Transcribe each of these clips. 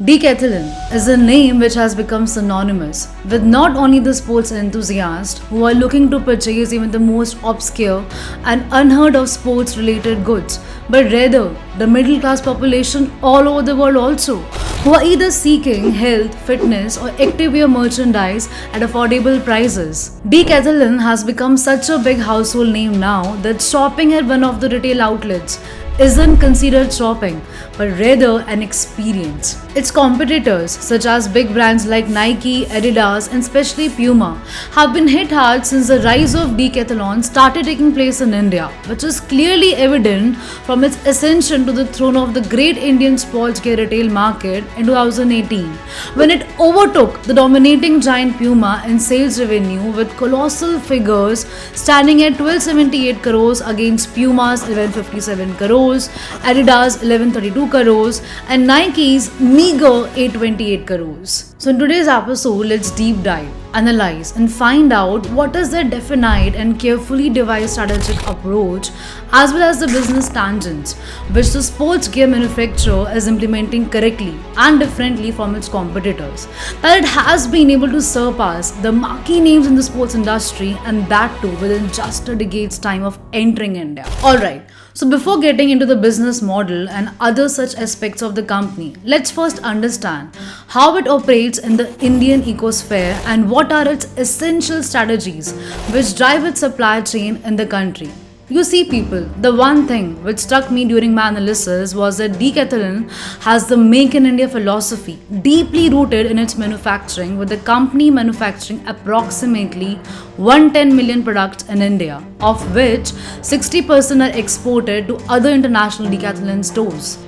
Decathlon is a name which has become synonymous with not only the sports enthusiasts who are looking to purchase even the most obscure and unheard of sports related goods, but rather the middle class population all over the world also, who are either seeking health, fitness, or activewear merchandise at affordable prices. Decathlon has become such a big household name now that shopping at one of the retail outlets isn't considered shopping, but rather an experience. Its competitors, such as big brands like Nike, Adidas, and especially Puma, have been hit hard since the rise of Decathlon started taking place in India, which is clearly evident from its ascension to the throne of the great Indian sports gear retail market in 2018, when it overtook the dominating giant Puma in sales revenue with colossal figures standing at 1278 crores against Puma's 1157 crores. Adidas 1132 crores and Nike's meager 828 crores. So in today's episode, let's deep dive, analyze and find out what is their definite and carefully devised strategic approach as well as the business tangents which the sports gear manufacturer is implementing correctly and differently from its competitors, that it has been able to surpass the marquee names in the sports industry, and that too within just a decade's time of entering India. Alright, so before getting into the business model and other such aspects of the company, let's first understand how it operates in the Indian ecosphere and what are its essential strategies which drive its supply chain in the country. You see people, the one thing which struck me during my analysis was that Decathlon has the Make in India philosophy deeply rooted in its manufacturing, with the company manufacturing approximately 110 million products in India, of which 60% are exported to other international Decathlon stores.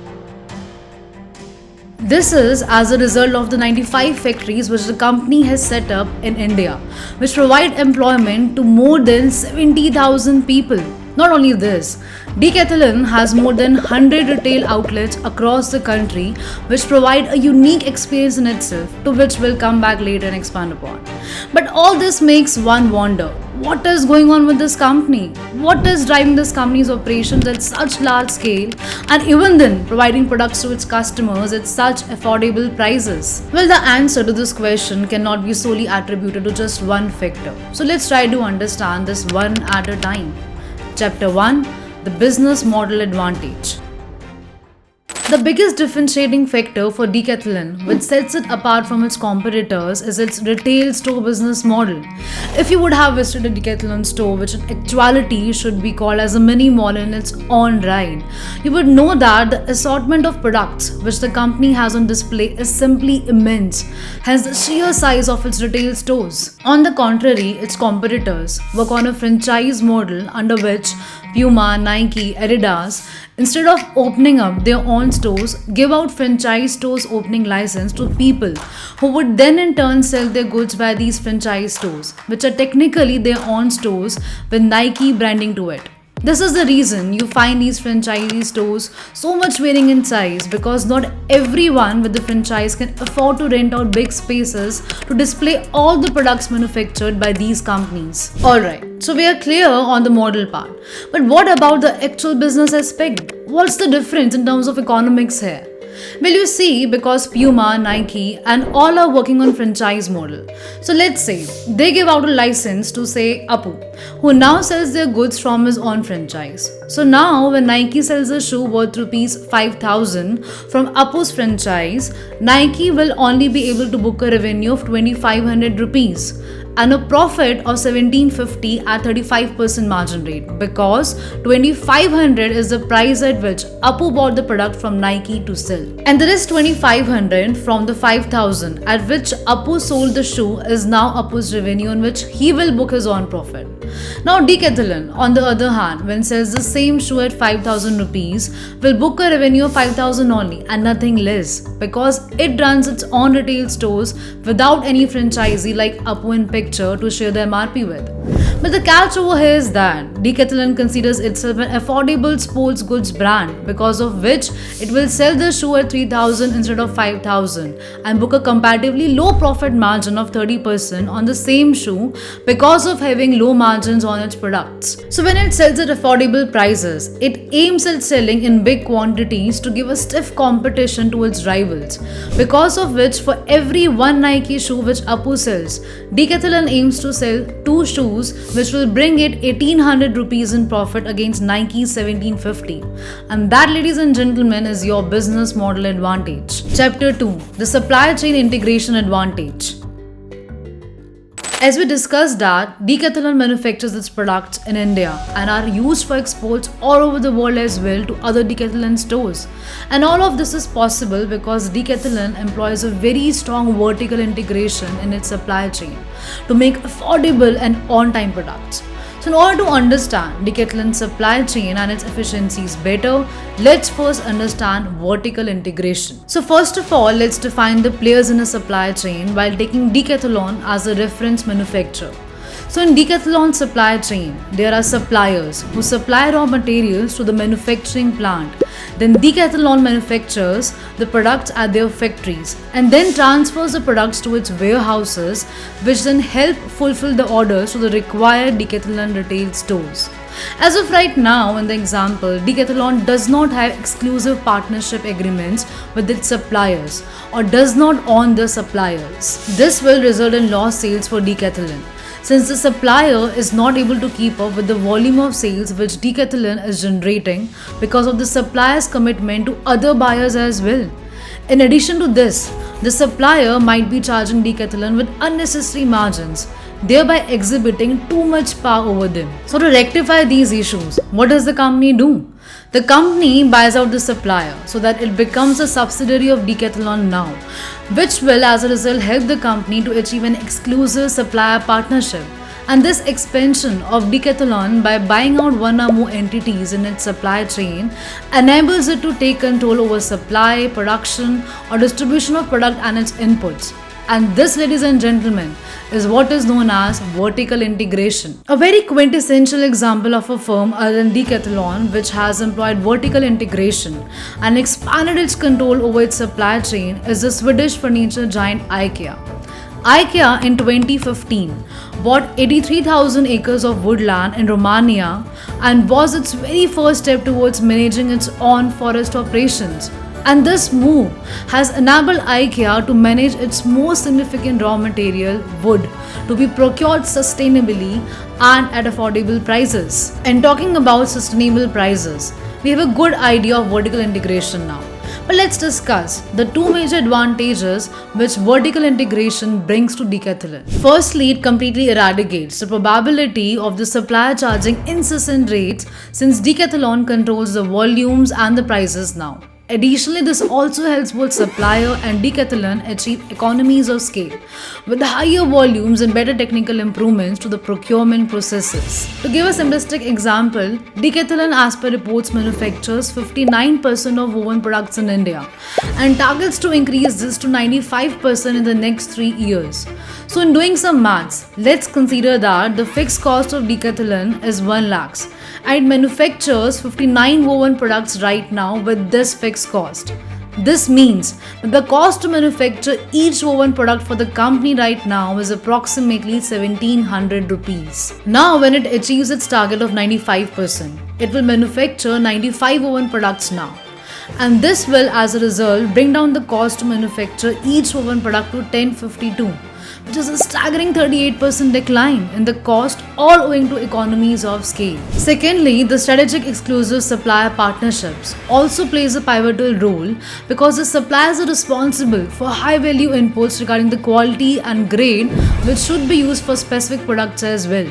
This is as a result of the 95 factories which the company has set up in India, which provide employment to more than 70,000 people. Not only this, Decathlon has more than 100 retail outlets across the country which provide a unique experience in itself, to which we'll come back later and expand upon. But all this makes one wonder, what is going on with this company? What is driving this company's operations at such large scale and even then providing products to its customers at such affordable prices? Well, the answer to this question cannot be solely attributed to just one factor. So let's try to understand this one at a time. Chapter 1: The Business Model Advantage. The biggest differentiating factor for Decathlon, which sets it apart from its competitors, is its retail store business model. If you would have visited a Decathlon store, which in actuality should be called as a mini mall in its own right, you would know that the assortment of products which the company has on display is simply immense, hence the sheer size of its retail stores. On the contrary, its competitors work on a franchise model under which Puma, Nike, Adidas, instead of opening up their own stores, give out franchise stores opening license to people who would then in turn sell their goods via these franchise stores, which are technically their own stores with Nike branding to it. This is the reason you find these franchisee stores so much varying in size, because not everyone with the franchise can afford to rent out big spaces to display all the products manufactured by these companies. Alright, so we are clear on the model part. But what about the actual business aspect? What's the difference in terms of economics here? Well, you see, because Puma, Nike and all are working on franchise model. So let's say they give out a license to say Apu, who now sells their goods from his own franchise. So now when Nike sells a shoe worth rupees 5,000 from Apu's franchise, Nike will only be able to book a revenue of 2,500 rupees and a profit of 1750 at 35% margin rate, because 2500 is the price at which Apu bought the product from Nike to sell. And there is 2500 from the 5000 at which Apu sold the shoe is now Apu's revenue, on which he will book his own profit. Now Decathlon, on the other hand, when sells the same shoe at 5,000 rupees, will book a revenue of 5,000 only and nothing less, because it runs its own retail stores without any franchisee like Apu in picture to share the MRP with. But the catch over here is that Decathlon considers itself an affordable sports goods brand, because of which it will sell the shoe at 3,000 instead of 5,000 and book a comparatively low profit margin of 30% on the same shoe, because of having low margin margins on its products. So when it sells at affordable prices, it aims at selling in big quantities to give a stiff competition to its rivals. Because of which, for every one Nike shoe which Appu sells, Decathlon aims to sell 2 shoes which will bring it 1800 rupees in profit against Nike's 1750. And that, ladies and gentlemen, is your business model advantage. Chapter 2. The Supply Chain Integration Advantage. As we discussed that, Decathlon manufactures its products in India and are used for exports all over the world as well to other Decathlon stores. And all of this is possible because Decathlon employs a very strong vertical integration in its supply chain to make affordable and on-time products. So in order to understand Decathlon's supply chain and its efficiencies better, let's first understand vertical integration. So first of all, let's define the players in a supply chain while taking Decathlon as a reference manufacturer. So in Decathlon's supply chain, there are suppliers who supply raw materials to the manufacturing plant. Then Decathlon manufactures the products at their factories and then transfers the products to its warehouses, which then help fulfill the orders to the required Decathlon retail stores. As of right now, in the example, Decathlon does not have exclusive partnership agreements with its suppliers or does not own the suppliers. This will result in lost sales for Decathlon, since the supplier is not able to keep up with the volume of sales which Decathlon is generating because of the supplier's commitment to other buyers as well. In addition to this, the supplier might be charging Decathlon with unnecessary margins, thereby exhibiting too much power over them. So to rectify these issues, what does the company do? The company buys out the supplier so that it becomes a subsidiary of Decathlon now, which will as a result help the company to achieve an exclusive supplier partnership. And this expansion of Decathlon by buying out one or more entities in its supply chain enables it to take control over supply, production or distribution of product and its inputs. And this, ladies and gentlemen, is what is known as vertical integration. A very quintessential example of a firm other than Decathlon which has employed vertical integration and expanded its control over its supply chain is the Swedish furniture giant IKEA. IKEA in 2015 bought 83,000 acres of woodland in Romania and was its very first step towards managing its own forest operations. And this move has enabled IKEA to manage its most significant raw material, wood, to be procured sustainably and at affordable prices. And talking about sustainable prices, we have a good idea of vertical integration now. But let's discuss the two major advantages which vertical integration brings to Decathlon. Firstly, it completely eradicates the probability of the supplier charging incessant rates since Decathlon controls the volumes and the prices now. Additionally, this also helps both supplier and Decathlon achieve economies of scale with higher volumes and better technical improvements to the procurement processes. To give a simplistic example, Decathlon as per reports manufactures 59% of woven products in India and targets to increase this to 95% in the next 3 years. So in doing some maths, let's consider that the fixed cost of Decathlon is 1 lakhs and it manufactures 59 woven products right now with this fixed cost. This means that the cost to manufacture each woven product for the company right now is approximately 1700 rupees. Now when it achieves its target of 95%, it will manufacture 95 woven products now. And this will as a result bring down the cost to manufacture each woven product to 1052. Which is a staggering 38% decline in the cost, all owing to economies of scale. Secondly, the strategic exclusive supplier partnerships also plays a pivotal role because the suppliers are responsible for high value inputs regarding the quality and grade which should be used for specific products as well.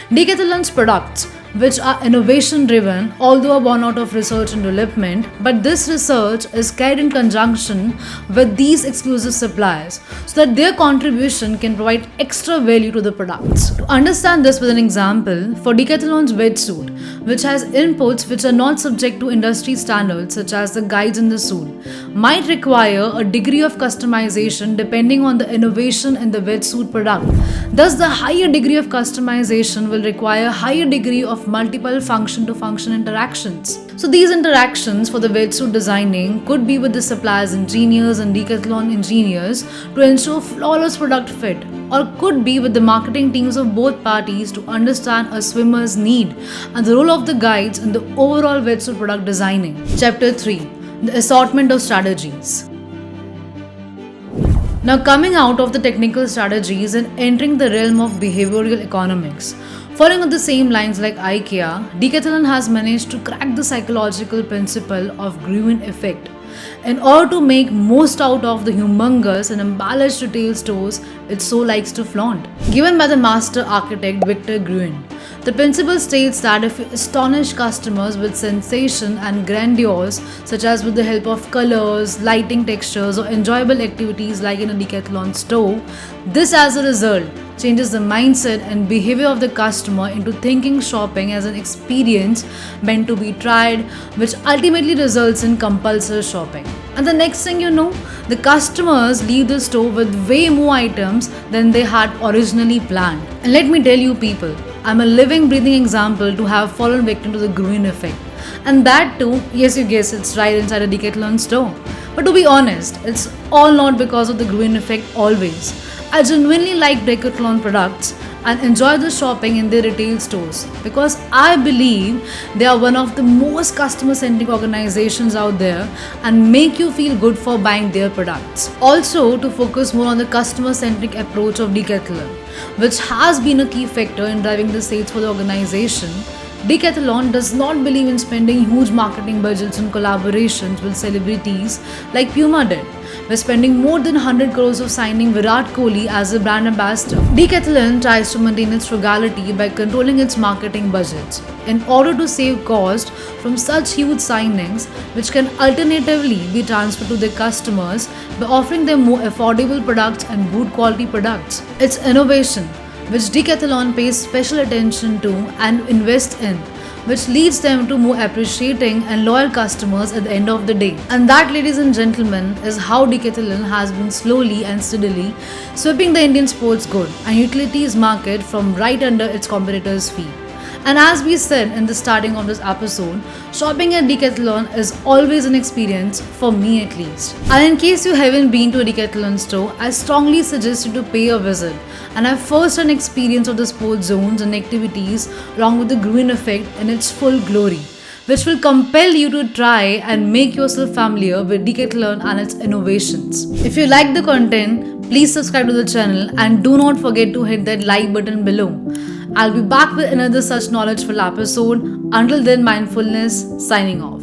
Decathlon's products, which are innovation driven, although are born out of research and development, but this research is carried in conjunction with these exclusive suppliers so that their contribution can provide extra value to the products. To understand this with an example, for Decathlon's wetsuit, which has inputs which are not subject to industry standards such as the guides in the suit, might require a degree of customization depending on the innovation in the wetsuit product. Thus, the higher degree of customization will require higher degree of multiple function to function interactions. So these interactions for the wetsuit designing could be with the suppliers engineers and Decathlon engineers to ensure flawless product fit, or could be with the marketing teams of both parties to understand a swimmer's need and the role of the guides in the overall wetsuit product designing. Chapter 3: The assortment of strategies. Now, coming out of the technical strategies and entering the realm of behavioral economics. Following on the same lines like IKEA, Decathlon has managed to crack the psychological principle of Gruen effect in order to make most out of the humongous and embellished retail stores it so likes to flaunt. Given by the master architect Victor Gruen, the principle states that if you astonish customers with sensation and grandeur, such as with the help of colors, lighting textures, or enjoyable activities like in a Decathlon store, this as a result changes the mindset and behavior of the customer into thinking shopping as an experience meant to be tried, which ultimately results in compulsive shopping. And the next thing you know, the customers leave the store with way more items than they had originally planned. And let me tell you people, I'm a living breathing example to have fallen victim to the Gruen effect. And that too, yes you guess it's right inside a Decathlon store. But to be honest, it's all not because of the Gruen effect always. I genuinely like Decathlon products and enjoy the shopping in their retail stores because I believe they are one of the most customer-centric organizations out there and make you feel good for buying their products. Also, to focus more on the customer-centric approach of Decathlon, which has been a key factor in driving the sales for the organization, Decathlon does not believe in spending huge marketing budgets and collaborations with celebrities like Puma did. By spending more than 100 crores of signing Virat Kohli as a brand ambassador. Decathlon tries to maintain its frugality by controlling its marketing budgets in order to save cost from such huge signings, which can alternatively be transferred to their customers by offering them more affordable products and good quality products. It's innovation, which Decathlon pays special attention to and invests in, which leads them to more appreciating and loyal customers at the end of the day. And that, ladies and gentlemen, is how Decathlon has been slowly and steadily sweeping the Indian sports good and utilities market from right under its competitors' feet. And as we said in the starting of this episode, shopping at Decathlon is always an experience, for me at least. And in case you haven't been to a Decathlon store, I strongly suggest you to pay a visit and have first-hand experience of the sports zones and activities along with the Gruen effect in its full glory, which will compel you to try and make yourself familiar with Decathlon and its innovations. If you like the content, please subscribe to the channel and do not forget to hit that like button below. I'll be back with another such knowledgeful episode. Until then, mindfulness, signing off.